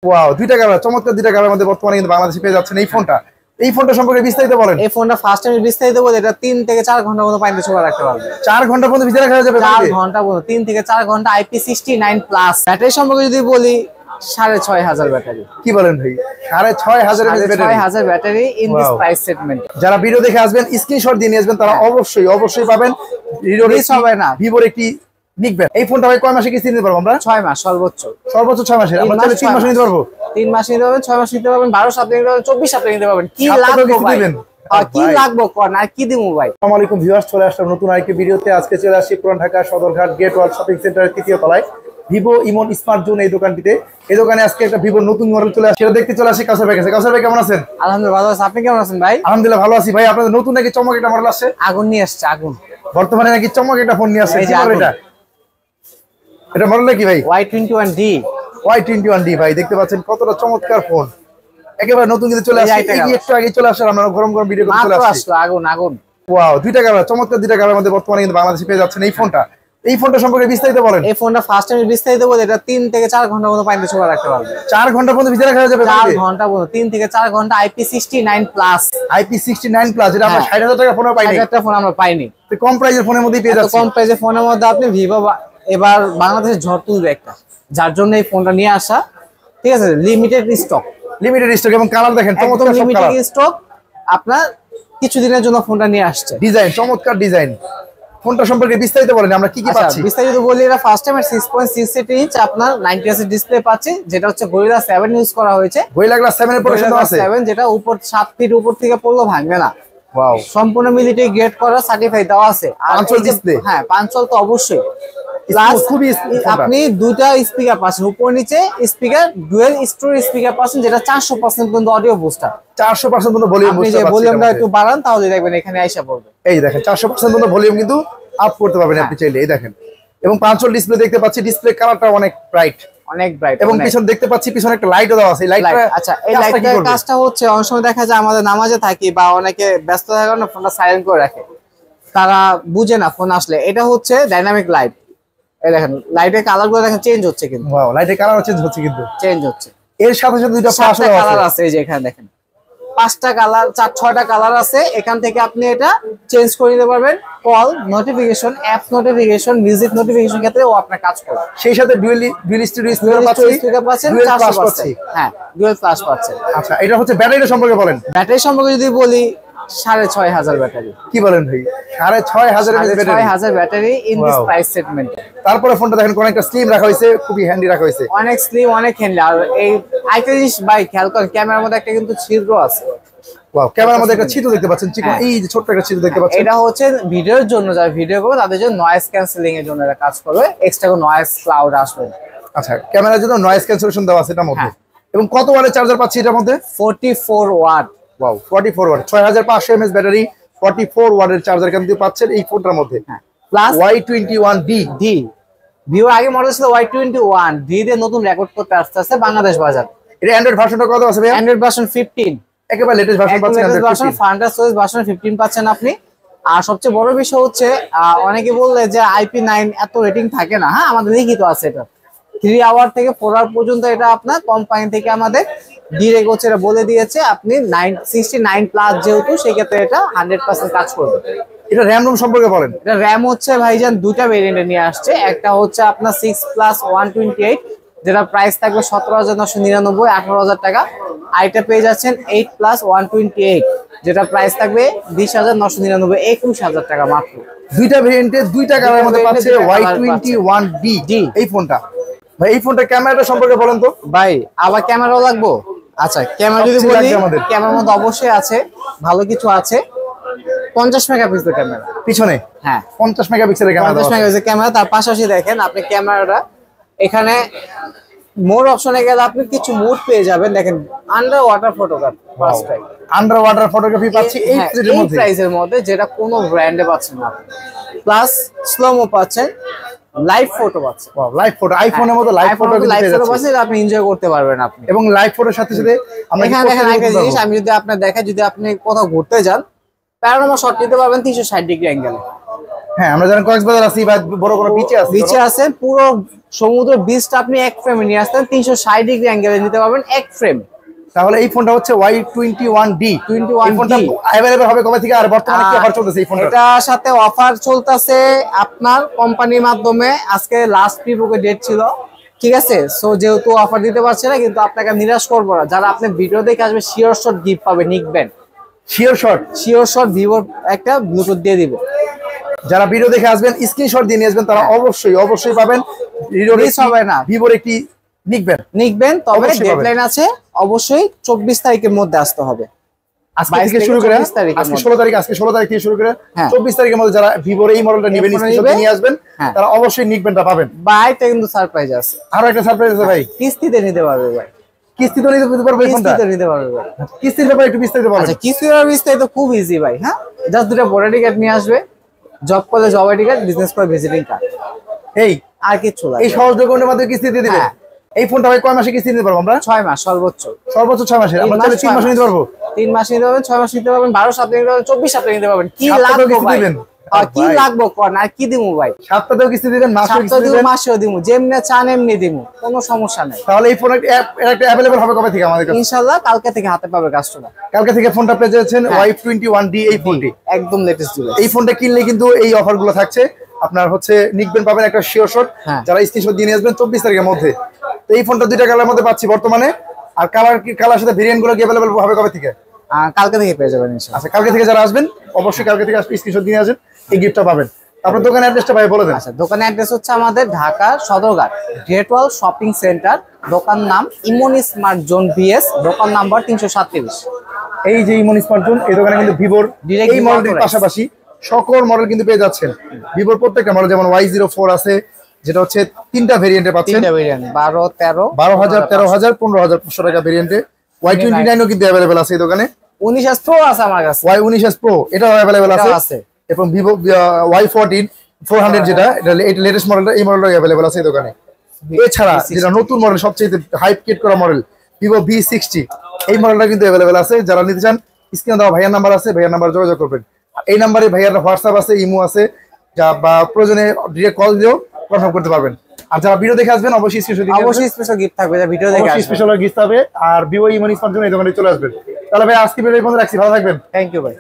Wow, দুইটা camera, চমৎকার দুইটা ক্যামেরার মধ্যে বর্তমানে কিন্তু বাংলাদেশে পেয়ে যাচ্ছেন এই ফোনটা সম্পর্কে বিস্তারিত বলেন। এই ফোনটা ফার্স্ট টাইম বিস্তারিত বলে, এটা 3 থেকে 4 ঘন্টা পর্যন্ত পানিতে ছোঁয়া রাখতে পারবে। 4 ঘন্টা পর্যন্ত ভিতরে রাখা যাবে? 4 ঘন্টা পর্যন্ত, 3 থেকে 4 ঘন্টা। IP69 plus. ব্যাটারি সম্পর্কে যদি বলি, 6500 ব্যাটারি। কি বলেন ভাই, 6500 battery in this price segment. যারা ভিডিও দেখে আসবেন, স্ক্রিনশট দিয়ে নিয়ে আসবেন, তারা অবশ্যই পাবেন। মিস হবে না। ভিভোর একটি নিকবেন। এই ফোনটা ভাই কয় মাসে কিস্তি নিতে পারবো আমরা? 6 মাস সর্বোচ্চ 6 মাসে। আমরা তাহলে 3 মাসে নিতে পারবো? 3 মাসে নিতে পারবেন, 6 মাসে নিতে পারবেন, 12 সপ্তাহে নিতে পারবেন, 24 সপ্তাহে নিতে পারবেন। কি লাগবে দিবেন? কি লাগবে কোন আর কি দিমু ভাই? আসসালামু আলাইকুম ভিউয়ার্স, চলে আসলাম নতুন আরেকটি ভিডিওতে। আজকে চলে আসছি পুরান ঢাকা সদরঘাট গেট ওয়াল শপিং সেন্টারের 3য় তলায় ভিভো ইমন স্মার্ট জোন এই দোকানটিতে। এই দোকানে আজকে একটা ভিভোর নতুন মডেল চলে আসছে, সেটা দেখতে চলে আসি কাউসার ভাই কাছে। কাউসার ভাই কেমন আছেন? আলহামদুলিল্লাহ ভালো আছি, আপনি কেমন আছেন ভাই? আলহামদুলিল্লাহ ভালো আছি ভাই। আপনাদের নতুন নাকি চমক একটা মডেল আসছে? আগুন নিয়ে আসছে, আগুন। বর্তমানে নাকি চমক একটা ফোন নিয়ে আসছে, এটা মডেল কি ভাই? Y21D। Y21D ভাই, দেখতে পাচ্ছেন কতটা চমৎকার ফোন, একেবারে নতুন কিন্তু চলে আসছে। একটু আগে চলে আসছে, আমরা গরম ভিডিও করে চলে আসছি। আগুন। ওয়াও, দুইটা ক্যামেরা, চমৎকার দুইটা ক্যামেরার মধ্যে বর্তমানে কিন্তু বাংলাদেশে পেয়ে যাচ্ছেন এই ফোনটা সম্পর্কে বিস্তারিত বলেন। এই ফোনটা ফার্স্ট টাইম বিস্তারিত বলে, এটা 3 থেকে 4 ঘন্টা পর্যন্ত পানিতে ছোঁয়া রাখতে পারবে। 4 ঘন্টা পর্যন্ত ভিতরে রাখা যাবে? 4 ঘন্টা পর্যন্ত, 3 থেকে 4 ঘন্টা। IP69 plus. IP69 প্লাস, এটা আমরা 60000 টাকা ফোনে পাইনি। 60000 টাকা ফোন আমরা পাইনি। তো কম প্রাইসের ফোনের মধ্যেই পেয়ে যাচ্ছি। কম প্রাইসের ফোনের মধ্যে আপনি ভিভো এবার বাংলাদেশে ঝড় তুলবে একটা, যার জন্য এই ফোনটা নিয়ে আসা। ঠিক আছে, লিমিটেড স্টক এবং কালার দেখেন চমৎকার লিমিটেড স্টক। আপনার কিছুদিনের জন্য ফোনটা নিয়ে আসছে। ডিজাইন চমৎকার ডিজাইন। ফোনটা সম্পর্কে বিস্তারিত বলেন, আমরা কি পাচ্ছি? বিস্তারিত বলি, এটা ফার্স্ট টাইম 6.68 ইঞ্চ আপনার 90 হার্জ ডিসপ্লে পাচ্ছি, যেটা হচ্ছে Gorilla 7 ইউজ করা হয়েছে। Gorilla Glass 7 এর প্রোটেকশন আছে, 7 যেটা উপর 7 ফিট উপর থেকে পড়লেও ভাঙবে না। ওয়াও, সম্পূর্ণ মিলিটারি গ্রেড করা, সার্টিফাই দেওয়া আছে। আর ডিসপ্লে, হ্যাঁ পাঁচল তো অবশ্যই। আপনি দুইটা স্পিকার পাচ্ছেন, উপর নিচে স্পিকার, ডুয়েল স্টোরি স্পিকার পাচ্ছেন, যেটা 400% পর্যন্ত অডিও বুস্টার। 400% পর্যন্ত ভলিউম বুস্টার। আপনি যে ভলিউমটা একটু বাড়ান তাহলে দেখবেন এখানে আইসা পড়বে। এই দেখেন 400% পর্যন্ত ভলিউম কিন্তু আপ করতে পারবেন আপনি চাইলে। এই দেখেন, এবং পাঁচল ডিসপ্লে দেখতে পাচ্ছি, ডিসপ্লে কালারটা অনেক ব্রাইট। এবং পিছনে দেখতে পাচ্ছি পিছনে একটা লাইটও দেওয়া আছে। আচ্ছা, এই লাইটটার কাজটা হচ্ছে অনেক সময় দেখা যায় আমাদের নামাজে থাকি বা অনেকে ব্যস্ত থাকার কারণে ফোনটা সাইলেন্ট করে রাখে, তারা বুঝে না ফোন আসলে। এটা হচ্ছে ডাইনামিক লাইট। এই দেখেন লাইটের কালার গুলো দেখেন চেঞ্জ হচ্ছে, কিন্তু ওয়াও, লাইটের কালার চেঞ্জ হচ্ছে। এর সাথে দুইটা ফ্ল্যাশ কালার আছে। এই যে এখানে দেখেন 5টা কালার, 6টা কালার আছে। এখান থেকে আপনি এটা চেঞ্জ করে নিতে পারবেন। Call notification, app notification, music notification ক্ষেত্রে ও আপনার কাজ করবে। সেই সাথে ডুয়েল স্টুডিও স্পিকার পাচ্ছেন, 400%। হ্যাঁ, ডুয়েল ফ্ল্যাশ পাচ্ছেন। আচ্ছা, এটা হচ্ছে ব্যাটারিটা সম্পর্কে বলেন। ব্যাটারি সম্পর্কে যদি বলি, 6500 ব্যাটারি। কি বলেন ভাই, 6500 battery in this price segment. তারপরে ফোনটা দেখেন কোন একটা স্লিম রাখা হয়েছে, খুবই হ্যান্ডি রাখা হয়েছে, অনেক স্লিম, অনেক হ্যান্ডি। আর এই আরেকটা জিনিস ভাই খেয়াল করেন, ক্যামেরার মধ্যে একটা কিন্তু ছিদ্র আছে। ওয়াও, ক্যামেরার মধ্যে একটা ছিদ্র দেখতে পাচ্ছেন, চিকন এই যে ছোট্ট একটা ছিদ্র দেখতে পাচ্ছেন। এটা হচ্ছে ভিডিওর জন্য, যারা ভিডিও করবে তাদের জন্য নয়েজ ক্যান্সেলিং এর জন্য এটা কাজ করবে। এক্সট্রা কোনো নয়েজ ক্লাউড আসবে। আচ্ছা, ক্যামেরার জন্য নয়েজ ক্যান্সেলেশন দেওয়া আছে এটার মধ্যে। এবং কত ওয়াটের চার্জার পাচ্ছি এটার মধ্যে? 44 watt. Wow, 44 watt, 6500 mAh battery, 44 ওয়াটের চার্জার কিন্তু পাচ্ছেন এই ফোনটার মধ্যে। Plus Y21D। ভিভো আগে মডেল ছিল Y21D দিয়ে নতুন রেকর্ড করতে আসছে বাংলাদেশ বাজার। এটা অ্যান্ড্রয়েড ভার্সনটা কত আছে ভাই? অ্যান্ড্রয়েড ভার্সন 15, একেবারে লেটেস্ট ভার্সন পাচ্ছেন। ফান্টাস ওএস ভার্সন 15 পাচ্ছেন আপনি। আর সবচেয়ে বড় বিষয় হচ্ছে, অনেকে বললে যে IP9 এত রেটিং থাকে না। হ্যাঁ, আমাদের লিখিত আছে এটা 3 আওয়ার থেকে 4 আওয়ার পর্যন্ত। এটা আপনার কোম্পানি থেকে আমাদের ডিরেক্ট হচ্ছে, এটা বলে দিয়েছে আপনি 69 প্লাস যেহেতু, সেই ক্ষেত্রে এটা 100% কাজ করবে। এটা র্যাম রোম সম্পর্কে বলেন। এটা র্যাম হচ্ছে ভাইজান দুইটা ভেরিয়েন্টে নিয়ে আসছে। একটা হচ্ছে আপনার 6+128, যেটা প্রাইস থাকবে 17,999, 18,000 টাকা। আরেকটা পেয়ে যাচ্ছেন 8+128, যেটা প্রাইস থাকবে 20,999, 21,000 টাকা মাত্র। দুইটা ভেরিয়েন্টে দুইটা কালারের মধ্যে পাচ্ছে Y21D এই ফোনটা। ভাই এই ফোনটা ক্যামেরাটা সম্পর্কে বলেন তো। ভাই আবার ক্যামেরাও লাগবো? আচ্ছা, ক্যামেরা যদি বলি, ক্যামেরার মধ্যে অবশ্যই আছে, ভালো কিছু আছে। 50 মেগাপিক্সেল ক্যামেরা পিছনে। হ্যাঁ, 50 মেগাপিক্সেলের ক্যামেরা। 50 megapixel camera. তার পাশাপাশি দেখেন আপনি ক্যামেরাটা এখানে মোর অপশনে গেলে আপনি কিছু মোড পেয়ে যাবেন। দেখেন under water photography, first time under water photography পাচ্ছি এই প্রাইসের মধ্যে, যেটা কোনো ব্র্যান্ডে পাচ্ছেন না। প্লাস স্লোমো পাচ্ছেন, লাইভ ফটো পাচ্ছেন। ওয়াও, লাইভ ফটো, আইফোনের মতো লাইভ ফটো পাচ্ছেন, আপনি এনজয় করতে পারবেন আপনি। এবং লাইভ ফটোর সাথে সাথে আমরা এখানে দেখেন একটা জিনিস, আমি যদি আপনার দেখাই, যদি আপনি কোথাও ঘুরতে যান, প্যানোরামা শট নিতে পারবেন 360 ডিগ্রি অ্যাঙ্গেলে। হ্যাঁ আমরা জানি কক্সবাজার আছি বা বড় বড় বিচে আছি, বিচে আছে, পুরো সমুদ্র বিচটা আপনি এক ফ্রেমে নিয়ে আসতেন, 360 ডিগ্রি অ্যাঙ্গেলে নিতে পারবেন এক ফ্রেম। তাহলে এই ফোনটা হচ্ছে Y21D। 21D এই ফোনটা अवेलेबल হবে কবে থেকে, আর বর্তমানে কি অফার চলতেছে এই ফোনটা? এটার সাথে অফার চলতেছে আপনার কোম্পানির মাধ্যমে। আজকে লাস্ট প্রিবুকের ডেট ছিল, ঠিক আছে। সো যেহেতু অফার দিতে পারছে না, কিন্তু আপনাকে নিরাশ করবো না। যারা আপনি ভিডিও দেখে আসবে শিওর শট গিফট পাবে, নিকবেন শিওর শট। শিওর শট ভিভোর একটা ব্লুটুথ দিয়ে দিব। যারা ভিডিও দেখে আসবেন স্ক্রিনশট দিয়ে নিয়ে আসবেন, তারা অবশ্যই পাবেন মিস হবে না, ভিভোর একটি নিকবেন। তবে ডেডলাইন আছে, অবশ্যই 24 তারিখের মধ্যে আসতে হবে। আজকে থেকে শুরু করে আজকে 16 তারিখ, আজকে 16 তারিখ থেকে শুরু করে 24 তারিখের মধ্যে যারা ভিভোর এই মডেলটা নেবেন, স্ক্রিনশট নিয়ে আসবেন, তারা অবশ্যই নিকবেনটা পাবেন। বাইটা কিন্তু সারপ্রাইজ আছে, আরো একটা সারপ্রাইজ আছে ভাই। কিস্তিতে নিতে পারবে ভাই, কিস্তিতে নিতে পারবে ফোনটা? কিস্তিতে নিতে পারবে ভাই। কিস্তির ব্যাপারে একটু বিস্তারিত বলেন। আচ্ছা, কিস্তির বিস্তারিত খুব ইজি ভাই। হ্যাঁ, জাস্ট দুটো ভোটার আইডি কার্ড নিয়ে আসবে, জব করলে জব আইডি কার্ড, বিজনেস করে ভিজিটিং কার্ড, এই আর কিছু না। এই সহজ ডকুমেন্টের মাধ্যমে কিস্তি দিয়ে দিবেন। এই ফোনটা ভাই কয় মাসে কিস্তি নিতে পারবো আমরা? 6 মাস সর্বোচ্চ। সর্বোচ্চ 6 মাসের। আমরা চাইলে 3 মাসে নিতে পারবো। 3 মাস নিতে পারবেন, 6 মাস নিতে পারবেন, 12 সপ্তাহে নিতে পারবেন, 24 সপ্তাহে নিতে পারবেন। কি লাগবে ভাই? কি লাগবে কোন, আর কি দিমু ভাই? সপ্তাহেও কিস্তি দিবেন, মাসেও কিস্তি দিবেন, মাসেও দিমু, যেমনে চান এমনি দিমু, কোনো সমস্যা নাই। তাহলে এই ফোন একটা अवेलेबल হবে কবে থেকে আমাদের কাছে? ইনশাআল্লাহ কালকে থেকে হাতে পাবে কাস্টমার। কালকে থেকে ফোনটা পেয়ে যাচ্ছেন Y21D এই ফোনটি, একদম লেটেস্ট ডিভাইস। এই ফোনটা কিনলে কিন্তু এই অফারগুলো থাকছে। আপনার হচ্ছে নিকবেন পাবেন একটা শিওর শট, যারা স্ক্রিনশট দিয়ে নিয়ে আসবেন 24 তারিখের মধ্যে। তো এই ফোনটা দুইটা কালারের মধ্যে পাচ্ছি বর্তমানে। আর কালার সাথে ভেরিয়েন্ট গুলো কি अवेलेबल হবে কবে থেকে? কালকে থেকে পেয়ে যাবেন ইনশাআল্লাহ। আচ্ছা, কালকে থেকে যারা আসবেন অবশ্যই কালকে থেকে স্ক্রিনশট দিয়ে আসেন, এই গিফটটা পাবেন। আপনার দোকানের অ্যাড্রেসটা ভাই বলে দেন। আচ্ছা, দোকানের অ্যাড্রেস হচ্ছে আমাদের ঢাকা সদরঘাট গ্রেট ওয়াল শপিং সেন্টার, দোকান নাম ইমন স্মার্ট জোন বিএস, দোকান নাম্বার 337। এই যে ইমন স্মার্ট জোন, এই দোকানে কিন্তু ভিভোর এই মডেলের পাশাপাশি সকল মডেল কিন্তু পেয়ে যাচ্ছেন। ভিভোর প্রত্যেকটা মডেল, যেমন Y04 আছে, যেটা হচ্ছে 3টা ভেরিয়েন্টে পাচ্ছেন। 3টা ভেরিয়েন্ট 12, 13, 12,000, 13,000, 15,500 টাকা ভেরিয়েন্টে। Y29 ও কিন্তু अवेलेबल আছে এই দোকানে। 19s Pro আছে আমার কাছে, Y19s Pro এটাও अवेलेबल আছে। এবং ভিভো Y14 400 যেটা, এটা লেটেস্ট মডেলটা, এই মডেলটাও अवेलेबल আছে এই দোকানে। এছাড়া যেটা নতুন মডেল, সবচেয়ে হাইপ কিট করা মডেল, ভিভো V60, এই মডেলটা কিন্তু अवेलेबल আছে। যারা নিতে চান স্ক্রিনে দেওয়া ভাইয়ার নাম্বার আছে, ভাইয়ার নাম্বার যোগাযোগ করবেন। এই নাম্বারে ভাইয়ার হোয়াটসঅ্যাপ আছে, ইমো আছে, যা বা প্রয়োজনে ডিরেক্ট কল দিয়েও কনফার্ম করতে পারবেন। আর যারা ভিডিও দেখে আসবেন অবশ্যই স্পেশাল গিফট থাকবে, যা ভিডিও দেখে আসবেন স্পেশাল গিফট হবে। আর ভিভো ইমন স্মার্ট জোন এই দোকানে চলে আসবেন। তাহলে ভাই আজকে ভিডিও এই পর্যন্ত রাখছি, ভালো থাকবেন। থ্যাংক ইউ ভাই।